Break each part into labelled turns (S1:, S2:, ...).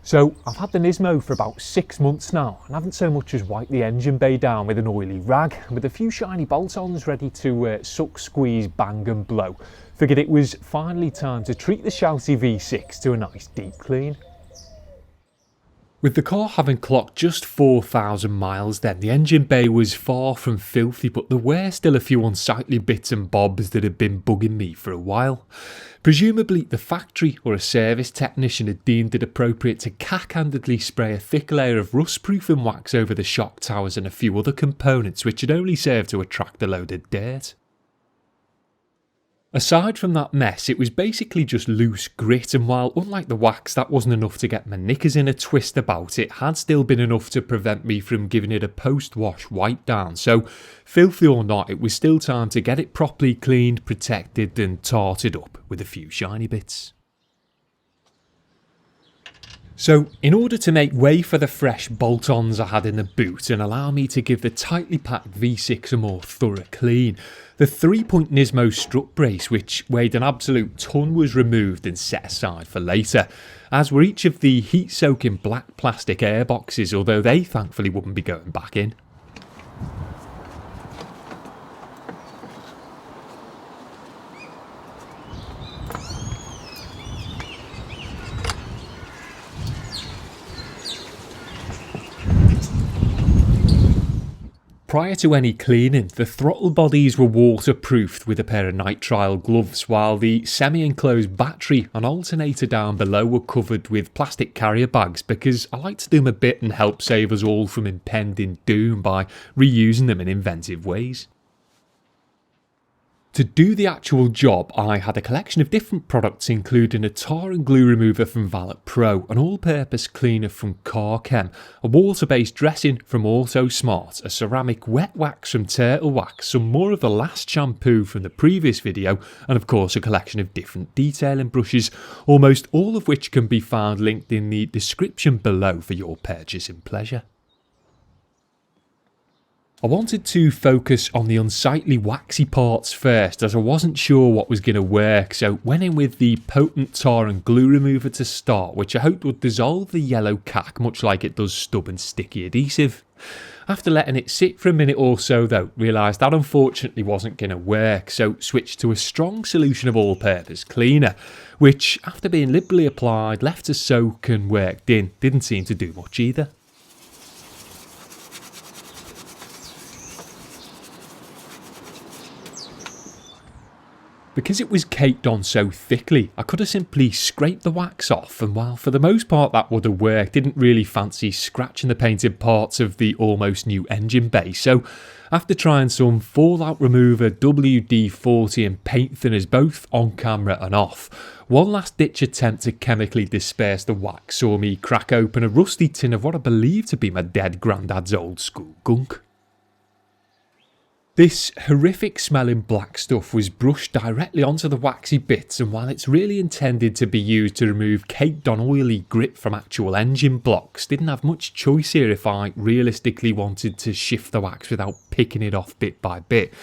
S1: So I've had the Nismo for about 6 months now and haven't so much as wiped the engine bay down with an oily rag. With a few shiny bolt-ons ready to suck, squeeze, bang and blow, figured it was finally time to treat the shouty V6 to a nice deep clean. With the car having clocked just 4,000 miles then, the engine bay was far from filthy, but there were still a few unsightly bits and bobs that had been bugging me for a while. Presumably the factory or a service technician had deemed it appropriate to cack-handedly spray a thick layer of rust-proofing wax over the shock towers and a few other components which had only served to attract a load of dirt. Aside from that mess, it was basically just loose grit, and while unlike the wax that wasn't enough to get my knickers in a twist about, it had still been enough to prevent me from giving it a post-wash wipe down. So filthy or not, it was still time to get it properly cleaned, protected and tarted up with a few shiny bits. So, in order to make way for the fresh bolt-ons I had in the boot and allow me to give the tightly packed V6 a more thorough clean, the 3-point Nismo strut brace, which weighed an absolute ton, was removed and set aside for later, as were each of the heat-soaking black plastic airboxes, although they thankfully wouldn't be going back in. Prior to any cleaning, the throttle bodies were waterproofed with a pair of nitrile gloves, while the semi-enclosed battery and alternator down below were covered with plastic carrier bags because I like to do my bit and help save us all from impending doom by reusing them in inventive ways. To do the actual job, I had a collection of different products including a tar and glue remover from Valet Pro, an all-purpose cleaner from Chem, a water-based dressing from Autosmart, a ceramic wet wax from Turtle Wax, some more of the Last Shampoo from the previous video, and of course a collection of different detailing brushes, almost all of which can be found linked in the description below for your purchasing pleasure. I wanted to focus on the unsightly waxy parts first, as I wasn't sure what was going to work, so went in with the potent tar and glue remover to start, which I hoped would dissolve the yellow cack much like it does stubborn sticky adhesive. After letting it sit for a minute or so though, realised that unfortunately wasn't going to work, so switched to a strong solution of all-purpose cleaner, which after being liberally applied, left to soak and worked in, didn't seem to do much either. Because it was caked on so thickly, I could have simply scraped the wax off, and while for the most part that would have worked, didn't really fancy scratching the painted parts of the almost new engine bay, so after trying some fallout remover, WD-40 and paint thinners both on camera and off, one last ditch attempt to chemically disperse the wax saw me crack open a rusty tin of what I believe to be my dead granddad's old school gunk. This horrific smelling black stuff was brushed directly onto the waxy bits, and while it's really intended to be used to remove caked on oily grit from actual engine blocks, didn't have much choice here if I realistically wanted to shift the wax without picking it off bit by bit.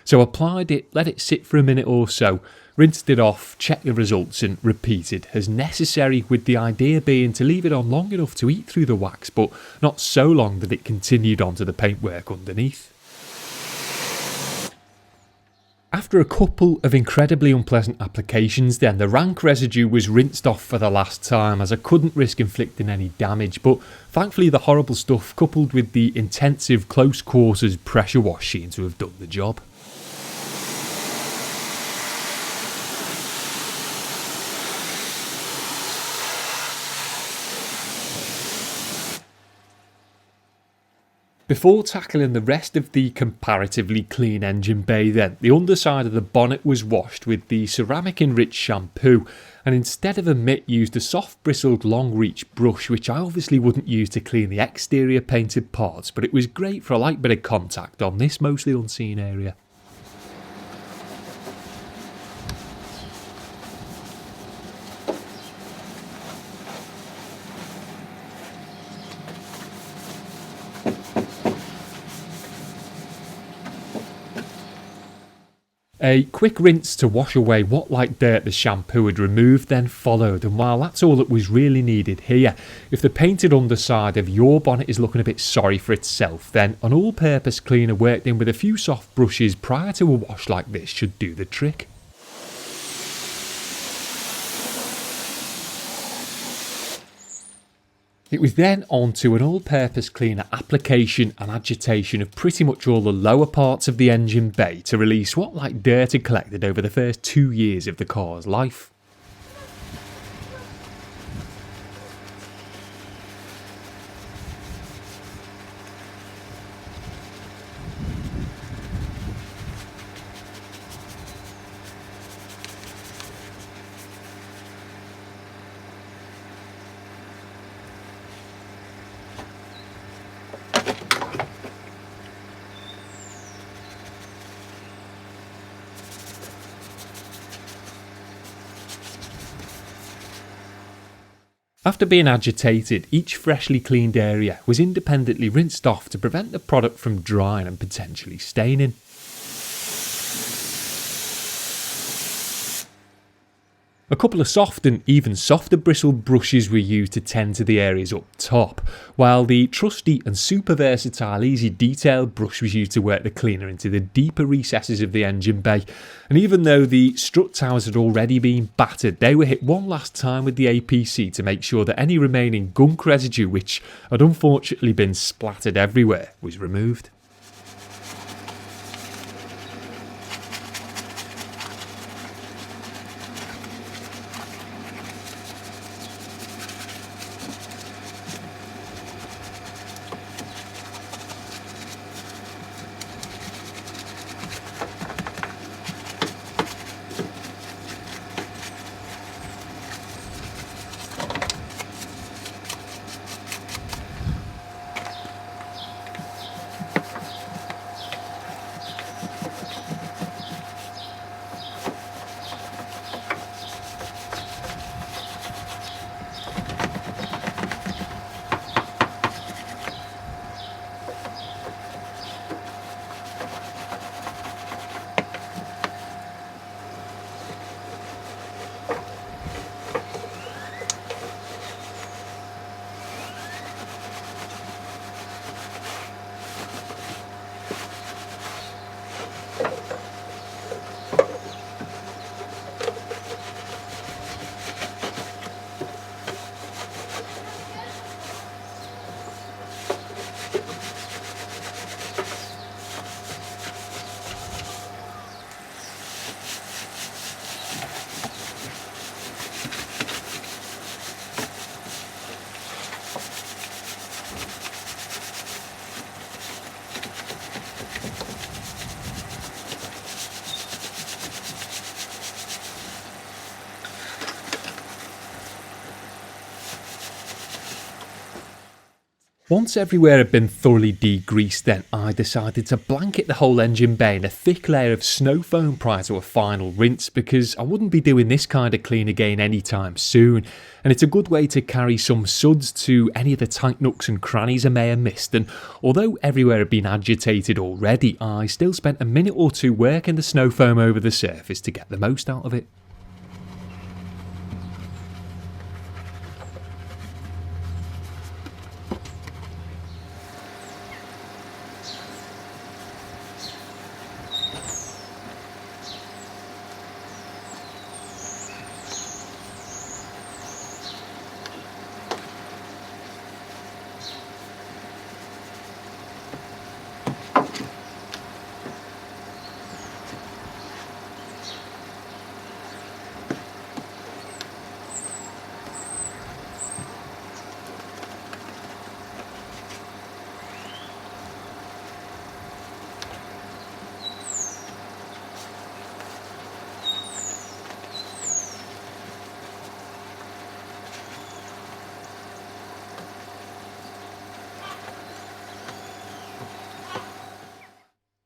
S1: So applied it, let it sit for a minute or so, rinsed it off, checked the results and repeated as necessary, with the idea being to leave it on long enough to eat through the wax but not so long that it continued onto the paintwork underneath. After a couple of incredibly unpleasant applications then, the rank residue was rinsed off for the last time as I couldn't risk inflicting any damage, but thankfully the horrible stuff coupled with the intensive close quarters pressure wash seemed to have done the job. Before tackling the rest of the comparatively clean engine bay then, the underside of the bonnet was washed with the ceramic enriched shampoo, and instead of a mitt used a soft bristled long reach brush, which I obviously wouldn't use to clean the exterior painted parts, but it was great for a light bit of contact on this mostly unseen area. A quick rinse to wash away what like dirt the shampoo had removed then followed, and while that's all that was really needed here, if the painted underside of your bonnet is looking a bit sorry for itself, then an all-purpose cleaner worked in with a few soft brushes prior to a wash like this should do the trick. It was then on to an all-purpose cleaner application and agitation of pretty much all the lower parts of the engine bay to release what like dirt had collected over the first 2 years of the car's life. After being agitated, each freshly cleaned area was independently rinsed off to prevent the product from drying and potentially staining. A couple of soft and even softer bristled brushes were used to tend to the areas up top, while the trusty and super versatile easy detailed brush was used to work the cleaner into the deeper recesses of the engine bay. And even though the strut towers had already been battered, they were hit one last time with the APC to make sure that any remaining gunk residue, which had unfortunately been splattered everywhere, was removed. Once everywhere had been thoroughly degreased, then I decided to blanket the whole engine bay in a thick layer of snow foam prior to a final rinse, because I wouldn't be doing this kind of clean again anytime soon, and it's a good way to carry some suds to any of the tight nooks and crannies I may have missed. And although everywhere had been agitated already, I still spent a minute or two working the snow foam over the surface to get the most out of it.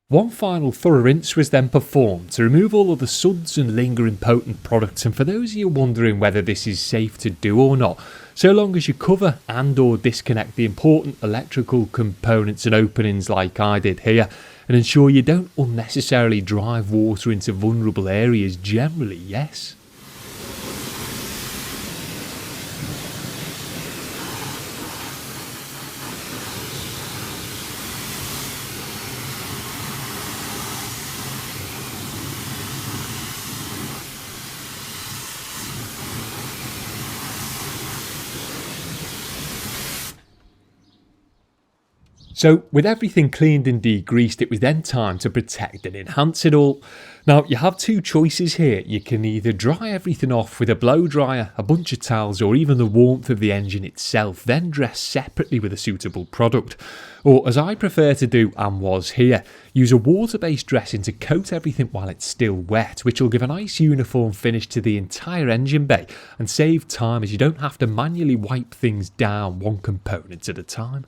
S1: One final thorough rinse was then performed to remove all of the suds and lingering potent products, and for those of you wondering whether this is safe to do or not, so long as you cover and or disconnect the important electrical components and openings like I did here, and ensure you don't unnecessarily drive water into vulnerable areas. Generally, yes. So with everything cleaned and degreased, it was then time to protect and enhance it all. Now you have two choices here. You can either dry everything off with a blow dryer, a bunch of towels, or even the warmth of the engine itself, then dress separately with a suitable product. Or as I prefer to do and was here, use a water-based dressing to coat everything while it's still wet, which will give a nice uniform finish to the entire engine bay and save time as you don't have to manually wipe things down one component at a time.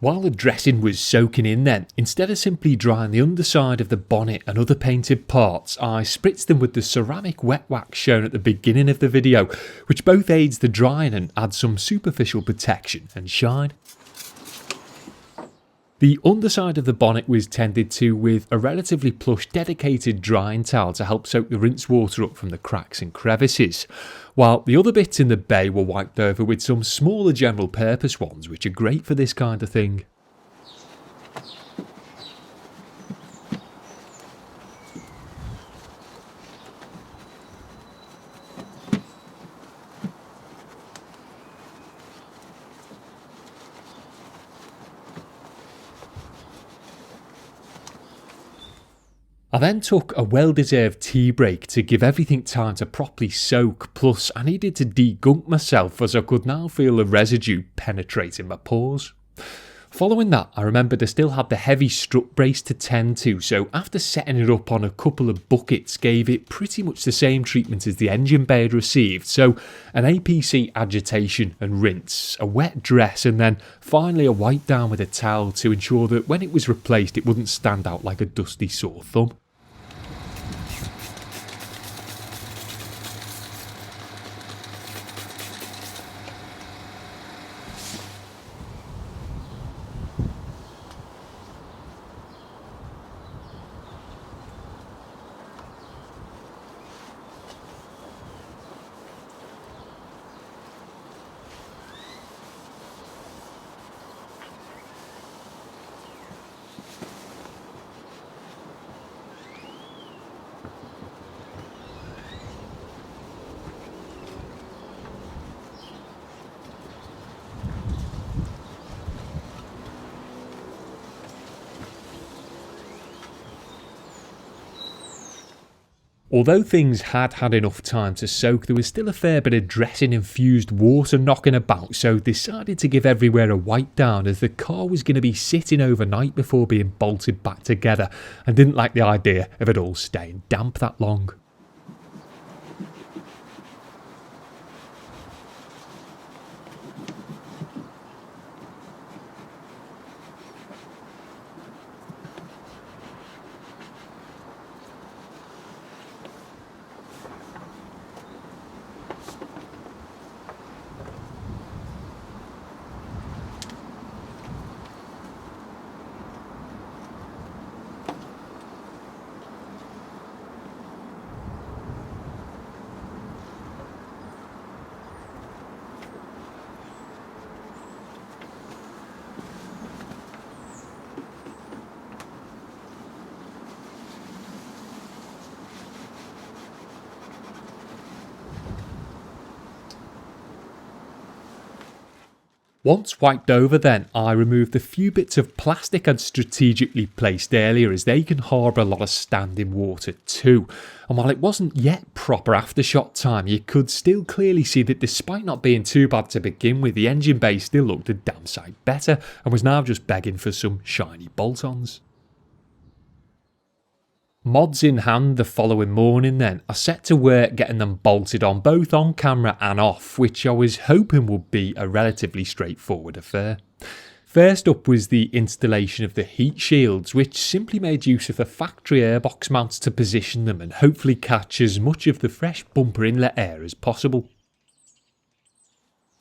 S1: While the dressing was soaking in then, instead of simply drying the underside of the bonnet and other painted parts, I spritzed them with the ceramic wet wax shown at the beginning of the video, which both aids the drying and adds some superficial protection and shine. The underside of the bonnet was tended to with a relatively plush dedicated drying towel to help soak the rinse water up from the cracks and crevices, while the other bits in the bay were wiped over with some smaller general purpose ones which are great for this kind of thing. I then took a well-deserved tea break to give everything time to properly soak, plus I needed to de-gunk myself as I could now feel the residue penetrating my pores. Following that, I remembered I still had the heavy strut brace to tend to, so after setting it up on a couple of buckets, gave it pretty much the same treatment as the engine bay had received. So an APC agitation and rinse, a wet dress, and then finally a wipe down with a towel to ensure that when it was replaced it wouldn't stand out like a dusty sore thumb. Although things had had enough time to soak, there was still a fair bit of dressing infused water knocking about, so decided to give everywhere a wipe down as the car was going to be sitting overnight before being bolted back together, and didn't like the idea of it all staying damp that long. Once wiped over then, I removed the few bits of plastic I'd strategically placed earlier, as they can harbour a lot of standing water too. And while it wasn't yet proper aftershock time, you could still clearly see that despite not being too bad to begin with, the engine bay still looked a damn sight better and was now just begging for some shiny bolt-ons. Mods in hand the following morning then, I set to work getting them bolted on both on camera and off, which I was hoping would be a relatively straightforward affair. First up was the installation of the heat shields, which simply made use of the factory airbox mounts to position them and hopefully catch as much of the fresh bumper inlet air as possible.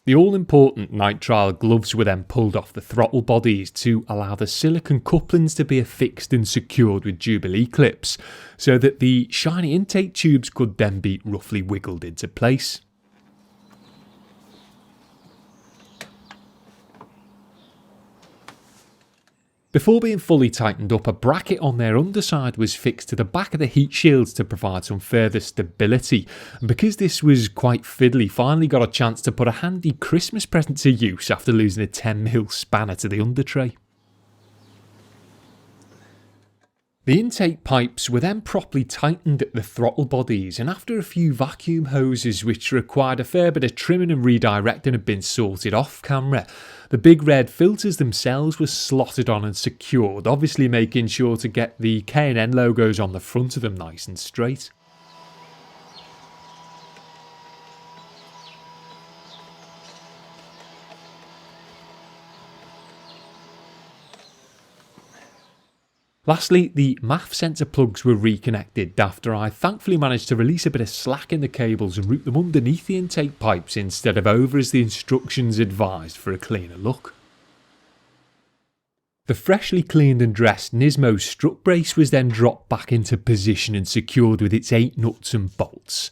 S1: The all-important nitrile gloves were then pulled off the throttle bodies to allow the silicone couplings to be affixed and secured with Jubilee clips, so that the shiny intake tubes could then be roughly wiggled into place. Before being fully tightened up, a bracket on their underside was fixed to the back of the heat shields to provide some further stability, and because this was quite fiddly, finally got a chance to put a handy Christmas present to use after losing a 10mm spanner to the under tray. The intake pipes were then properly tightened at the throttle bodies, and after a few vacuum hoses which required a fair bit of trimming and redirecting had been sorted off camera, the big red filters themselves were slotted on and secured, obviously making sure to get the K&N logos on the front of them nice and straight. Lastly, the MAF sensor plugs were reconnected after I thankfully managed to release a bit of slack in the cables and route them underneath the intake pipes instead of over as the instructions advised for a cleaner look. The freshly cleaned and dressed Nismo strut brace was then dropped back into position and secured with its 8 nuts and bolts.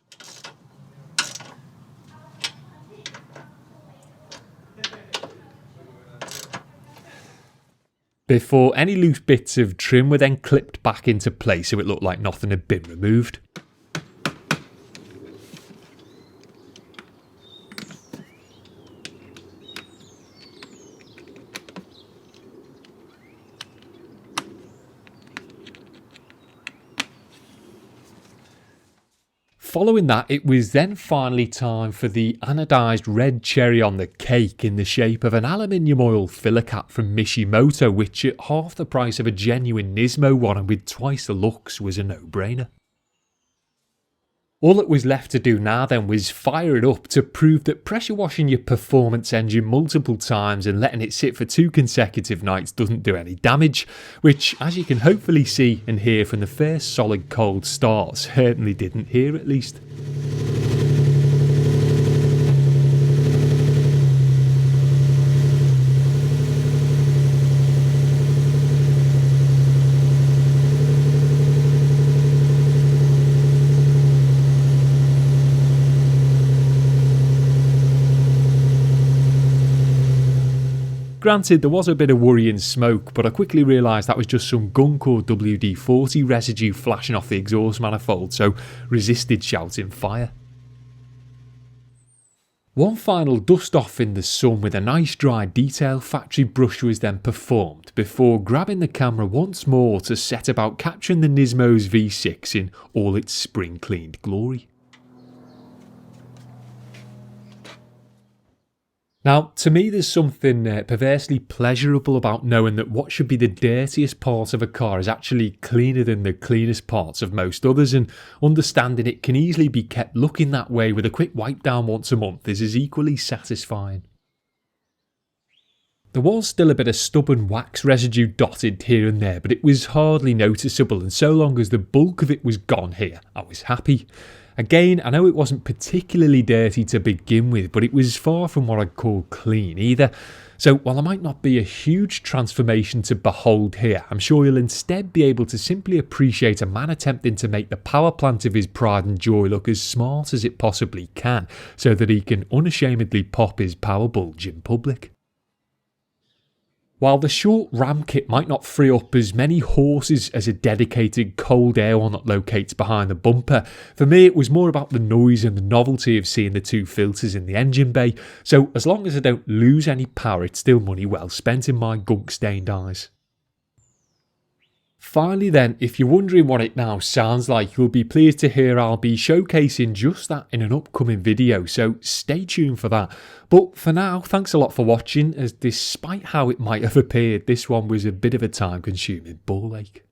S1: Before any loose bits of trim were then clipped back into place so it looked like nothing had been removed. Following that, it was then finally time for the anodised red cherry on the cake in the shape of an aluminium oil filler cap from Mishimoto, which at half the price of a genuine Nismo one and with twice the looks was a no-brainer. All that was left to do now then was fire it up to prove that pressure washing your performance engine multiple times and letting it sit for 2 consecutive nights doesn't do any damage, which, as you can hopefully see and hear from the first solid cold start, certainly didn't here at least. Granted, there was a bit of worrying smoke, but I quickly realised that was just some Gunk or WD-40 residue flashing off the exhaust manifold, so resisted shouting fire. One final dust off in the sun with a nice dry detail factory brush was then performed before grabbing the camera once more to set about capturing the Nismo's V6 in all its spring cleaned glory. Now, to me there's something perversely pleasurable about knowing that what should be the dirtiest part of a car is actually cleaner than the cleanest parts of most others, and understanding it can easily be kept looking that way with a quick wipe down once a month is as equally satisfying. There was still a bit of stubborn wax residue dotted here and there, but it was hardly noticeable, and so long as the bulk of it was gone here, I was happy. Again, I know it wasn't particularly dirty to begin with, but it was far from what I'd call clean either. So while there might not be a huge transformation to behold here, I'm sure you'll instead be able to simply appreciate a man attempting to make the power plant of his pride and joy look as smart as it possibly can, so that he can unashamedly pop his power bulge in public. While the short ram kit might not free up as many horses as a dedicated cold air one that locates behind the bumper, for me it was more about the noise and the novelty of seeing the 2 filters in the engine bay, so as long as I don't lose any power it's still money well spent in my gunk stained eyes. Finally then, if you're wondering what it now sounds like, you'll be pleased to hear I'll be showcasing just that in an upcoming video, so stay tuned for that. But for now, thanks a lot for watching, as despite how it might have appeared, this one was a bit of a time consuming ball ache.